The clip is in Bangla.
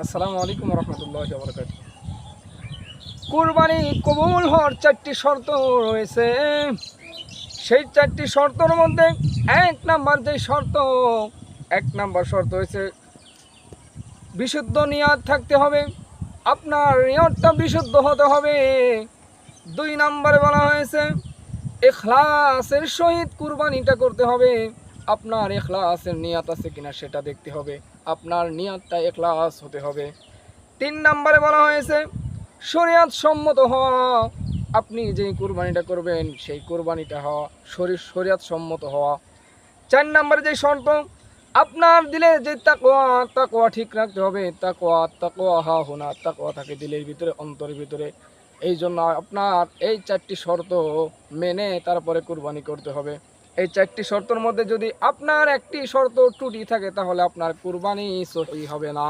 আসসালামু আলাইকুম রহমতুল্লাহি ওয়া বারাকাতুহু। কুরবানি কবুল হওয়ার 4টি শর্ত রয়েছে। সেই 4টি শর্তের মধ্যে এক নাম্বার শর্ত হয়েছে বিশুদ্ধ নিয়ত থাকতে হবে। আপনার নিয়তটা বিশুদ্ধ হতে হবে। 2 নম্বরে বলা হয়েছে ইখলাসের সহিত কুরবানিটা করতে হবে। আপনার ইখলাসের নিয়ত আছে কিনা সেটা দেখতে হবে। আপনার নিয়তটা ইখলাস হতে হবে। 3 নম্বরে বলা হয়েছে শরীয়ত সম্মত হওয়া। আপনি যেই কুরবানিটা করবেন সেই কুরবানিটা হওয়া শরীয়ত সম্মত হওয়া। 4 নম্বরে যে শর্ত আপনার দিলে যে তাকওয়া ঠিক রাখতে হবে। তাকওয়া হাহুনা, তাকওয়া থাকে দিলের ভিতরে, অন্তরের ভিতরে। এই জন্য আপনার এই 4টি শর্ত মেনে তারপরে কুরবানি করতে হবে। এই 4টি শর্তের মধ্যে যদি আপনার একটি শর্ত ত্রুটি থাকে তাহলে আপনার কুরবানি সহি হবে না।